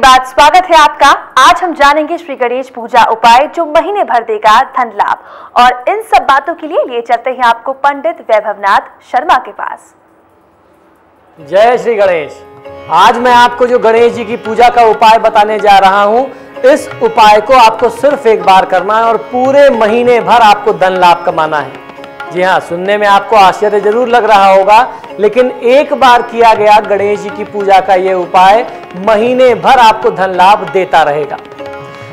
बात स्वागत है आपका। आज हम जानेंगे श्री गणेश पूजा उपाय जो महीने भर देगा धन लाभ। और इन सब बातों के लिए चलते हैं आपको पंडित वैभवनाथ शर्मा के पास। जय श्री गणेश। आज मैं आपको जो गणेश जी की पूजा का उपाय बताने जा रहा हूं, इस उपाय को आपको सिर्फ एक बार करना है और पूरे महीने भर आपको धन लाभ कमाना है। जी हाँ, सुनने में आपको आश्चर्य जरूर लग रहा होगा, लेकिन एक बार किया गया गणेश जी की पूजा का ये उपाय महीने भर आपको धन लाभ देता रहेगा।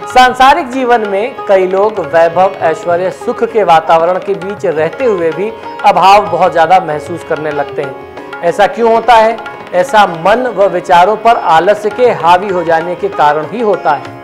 सांसारिक जीवन में कई लोग वैभव, ऐश्वर्य, सुख के वातावरण के बीच रहते हुए भी अभाव बहुत ज्यादा महसूस करने लगते हैं। ऐसा क्यों होता है? ऐसा मन व विचारों पर आलस्य के हावी हो जाने के कारण ही होता है।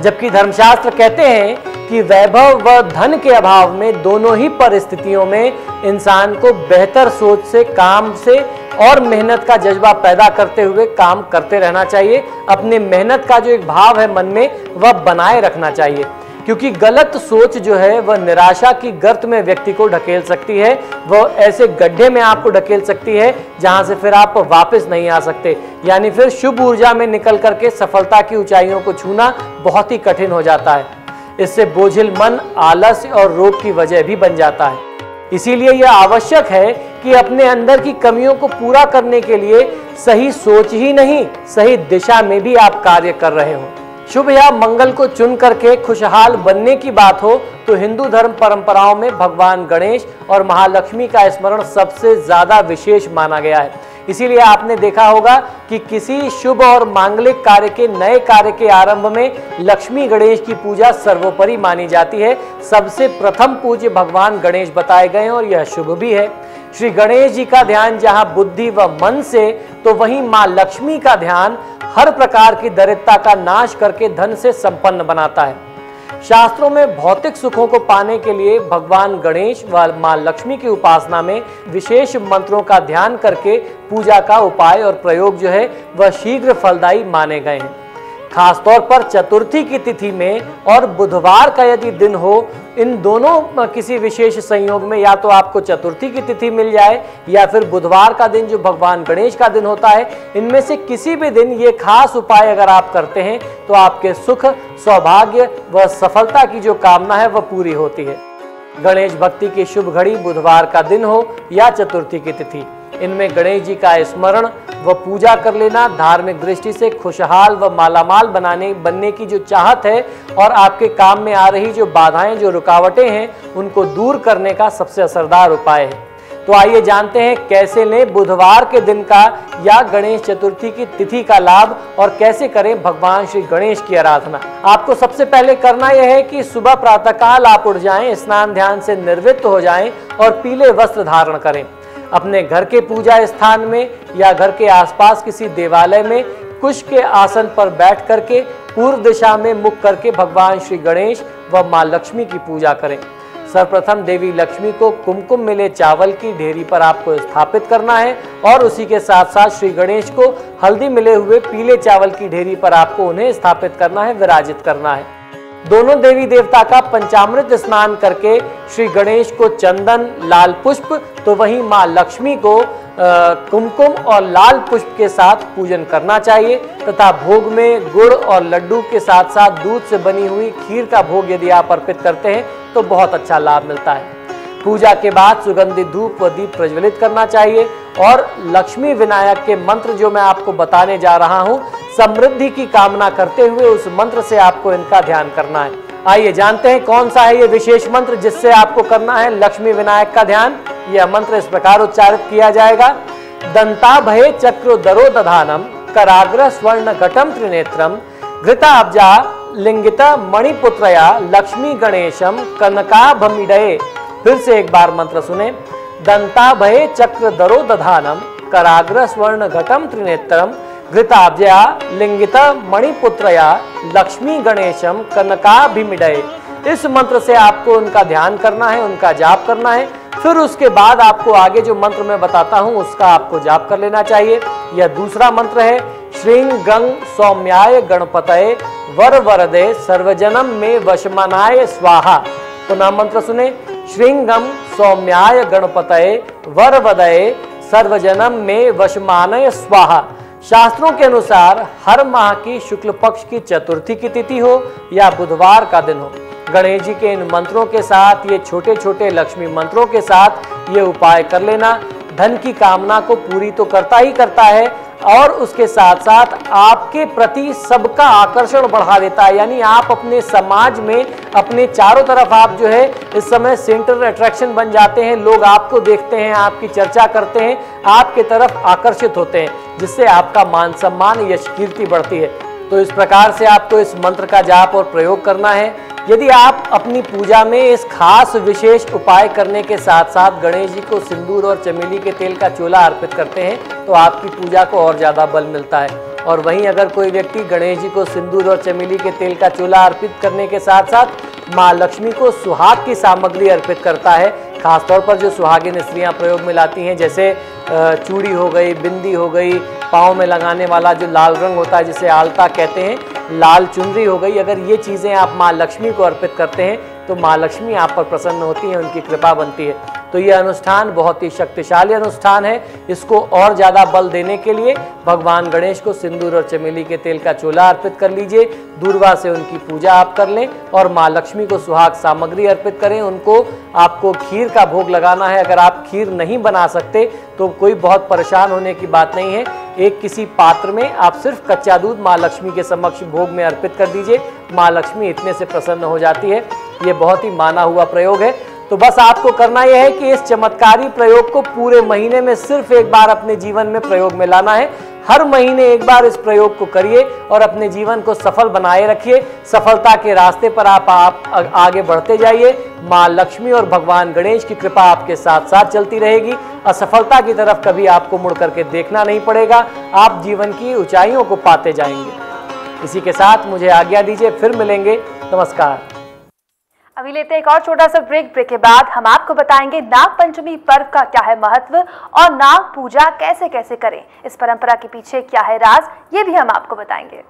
जबकि धर्मशास्त्र कहते हैं कि वैभव व धन के अभाव में दोनों ही परिस्थितियों में इंसान को बेहतर सोच से, काम से और मेहनत का जज्बा पैदा करते हुए काम करते रहना चाहिए। अपने मेहनत का जो एक भाव है मन में, वह बनाए रखना चाहिए, क्योंकि गलत सोच जो है वह निराशा की गर्त में व्यक्ति को ढकेल सकती है। वह ऐसे गड्ढे में आपको ढकेल सकती है जहां से फिर आप वापस नहीं आ सकते। यानी फिर शुभ ऊर्जा में निकल करके सफलता की ऊंचाइयों को छूना बहुत ही कठिन हो जाता है। इससे बोझिल मन, आलस्य और रोग की वजह भी बन जाता है। इसीलिए यह आवश्यक है कि अपने अंदर की कमियों को पूरा करने के लिए सही सोच ही नहीं, सही दिशा में भी आप कार्य कर रहे हो। शुभ या मंगल को चुन करके खुशहाल बनने की बात हो तो हिंदू धर्म परंपराओं में भगवान गणेश और महालक्ष्मी का स्मरण सबसे ज्यादा विशेष माना गया है। इसीलिए आपने देखा होगा कि किसी शुभ और मांगलिक कार्य के, नए कार्य के आरंभ में लक्ष्मी गणेश की पूजा सर्वोपरि मानी जाती है। सबसे प्रथम पूज्य भगवान गणेश बताए गए और यह शुभ भी है। श्री गणेश जी का ध्यान जहां बुद्धि व मन से, तो वहीं मां लक्ष्मी का ध्यान हर प्रकार की दरिद्रता का नाश करके धन से संपन्न बनाता है। शास्त्रों में भौतिक सुखों को पाने के लिए भगवान गणेश व मां लक्ष्मी की उपासना में विशेष मंत्रों का ध्यान करके पूजा का उपाय और प्रयोग जो है वह शीघ्र फलदायी माने गए हैं। खासतौर पर चतुर्थी की तिथि में और बुधवार का यदि दिन हो, इन दोनों किसी विशेष संयोग में या तो आपको चतुर्थी की तिथि मिल जाए या फिर बुधवार का दिन जो भगवान गणेश का दिन होता है, इनमें से किसी भी दिन ये खास उपाय अगर आप करते हैं तो आपके सुख, सौभाग्य व सफलता की जो कामना है वह पूरी होती है। गणेश भक्ति की शुभ घड़ी बुधवार का दिन हो या चतुर्थी की तिथि, इनमें गणेश जी का स्मरण व पूजा कर लेना धार्मिक दृष्टि से खुशहाल व मालामाल बनने की जो चाहत है और आपके काम में आ रही जो बाधाएं, जो रुकावटें हैं, उनको दूर करने का सबसे असरदार उपाय है। तो आइए जानते हैं कैसे लें बुधवार के दिन का या गणेश चतुर्थी की तिथि का लाभ और कैसे करें भगवान श्री गणेश की आराधना। आपको सबसे पहले करना यह है कि सुबह प्रातःकाल आप उठ जाएं, स्नान ध्यान से निर्वृत्त हो जाएं और पीले वस्त्र धारण करें। अपने घर के पूजा स्थान में या घर के आसपास किसी देवालय में कुश के आसन पर बैठ करके पूर्व दिशा में मुख करके भगवान श्री गणेश व मां लक्ष्मी की पूजा करें। सर्वप्रथम देवी लक्ष्मी को कुमकुम मिले चावल की ढेरी पर आपको स्थापित करना है और उसी के साथ साथ श्री गणेश को हल्दी मिले हुए पीले चावल की ढेरी पर आपको उन्हें स्थापित करना है, विराजित करना है। दोनों देवी देवता का पंचामृत स्नान करके श्री गणेश को चंदन, लाल पुष्प, तो वहीं मां लक्ष्मी को कुमकुम और लाल पुष्प के साथ पूजन करना चाहिए तथा भोग में गुड़ और लड्डू के साथ साथ दूध से बनी हुई खीर का भोग यदि आप अर्पित करते हैं तो बहुत अच्छा लाभ मिलता है। पूजा के बाद सुगंधित धूप व दीप प्रज्वलित करना चाहिए और लक्ष्मी विनायक के मंत्र जो मैं आपको बताने जा रहा हूं, समृद्धि की कामना करते हुए उस मंत्र से आपको इनका ध्यान करना है। आइए जानते हैं कौन सा है ये विशेष मंत्र जिससे आपको करना है लक्ष्मी विनायक का ध्यान। यह मंत्र इस प्रकार उच्चारित किया जाएगा। दंताभये चक्रोदरो दधानम कराग्र स्वर्ण घटम त्रिनेत्रम घृताब्जा लिंगिता मणिपुत्रया लक्ष्मी गणेशम कनकाभमिडये। फिर से एक बार मंत्र सुने। दंताभये चक्रधरो दधानम कराग्र स्वर्ण घटम त्रिनेत्रम घृताब्जया लिंगिता मणिपुत्रया लक्ष्मी गणेशम कनकाभिमिडये। इस मंत्र से आपको उनका ध्यान करना है, उनका जाप करना है। फिर उसके बाद आपको आगे जो मंत्र मैं बताता हूं उसका आपको जाप कर लेना चाहिए। यह दूसरा मंत्र है। श्रीं गं सौम्याय गणपतये वर वरदे सर्वजनम में वशमानाय स्वाहा। पुनः मंत्र सुने। श्रींगम सौम्याय गणपतये वर वदये सर्वजनम में वशमानय स्वाहा। शास्त्रों के अनुसार हर माह की शुक्ल पक्ष की चतुर्थी की तिथि हो या बुधवार का दिन हो, गणेश जी के इन मंत्रों के साथ, ये छोटे छोटे लक्ष्मी मंत्रों के साथ ये उपाय कर लेना धन की कामना को पूरी तो करता ही करता है और उसके साथ साथ आपके प्रति सबका आकर्षण बढ़ा देता है। यानी आप अपने समाज में, अपने चारों तरफ आप जो है इस समय सेंटर अट्रैक्शन बन जाते हैं। लोग आपको देखते हैं, आपकी चर्चा करते हैं, आपके तरफ आकर्षित होते हैं, जिससे आपका मान सम्मान, यश कीर्ति बढ़ती है। तो इस प्रकार से आपको इस मंत्र का जाप और प्रयोग करना है। यदि आप अपनी पूजा में इस खास विशेष उपाय करने के साथ साथ गणेश जी को सिंदूर और चमेली के तेल का चोला अर्पित करते हैं तो आपकी पूजा को और ज़्यादा बल मिलता है। और वहीं अगर कोई व्यक्ति गणेश जी को सिंदूर और चमेली के तेल का चोला अर्पित करने के साथ साथ माँ लक्ष्मी को सुहाग की सामग्री अर्पित करता है, खासतौर पर जो सुहागिन स्त्रियाँ प्रयोग में लाती हैं, जैसे चूड़ी हो गई, बिंदी हो गई, पाँव में लगाने वाला जो लाल रंग होता है जिसे आलता कहते हैं, लाल चुनरी हो गई, अगर ये चीज़ें आप माँ लक्ष्मी को अर्पित करते हैं तो माँ लक्ष्मी आप पर प्रसन्न होती हैं, उनकी कृपा बनती है। तो ये अनुष्ठान बहुत ही शक्तिशाली अनुष्ठान है। इसको और ज़्यादा बल देने के लिए भगवान गणेश को सिंदूर और चमेली के तेल का चोला अर्पित कर लीजिए, दूर्वा से उनकी पूजा आप कर लें और माँ लक्ष्मी को सुहाग सामग्री अर्पित करें। उनको आपको खीर का भोग लगाना है। अगर आप खीर नहीं बना सकते तो कोई बहुत परेशान होने की बात नहीं है। एक किसी पात्र में आप सिर्फ कच्चा दूध माँ लक्ष्मी के समक्ष भोग में अर्पित कर दीजिए, माँ लक्ष्मी इतने से प्रसन्न हो जाती है। ये बहुत ही माना हुआ प्रयोग है। तो बस आपको करना यह है कि इस चमत्कारी प्रयोग को पूरे महीने में सिर्फ एक बार अपने जीवन में प्रयोग में लाना है। हर महीने एक बार इस प्रयोग को करिए और अपने जीवन को सफल बनाए रखिए। सफलता के रास्ते पर आप आगे बढ़ते जाइए। माँ लक्ष्मी और भगवान गणेश की कृपा आपके साथ साथ चलती रहेगी। असफलता की तरफ कभी आपको मुड़ करके देखना नहीं पड़ेगा। आप जीवन की ऊंचाइयों को पाते जाएंगे। इसी के साथ मुझे आज्ञा दीजिए, फिर मिलेंगे। नमस्कार। अभी लेते हैं एक और छोटा सा ब्रेक। ब्रेक के बाद हम आपको बताएंगे नाग पंचमी पर्व का क्या है महत्व और नाग पूजा कैसे कैसे करें, इस परंपरा के पीछे क्या है राज, ये भी हम आपको बताएंगे।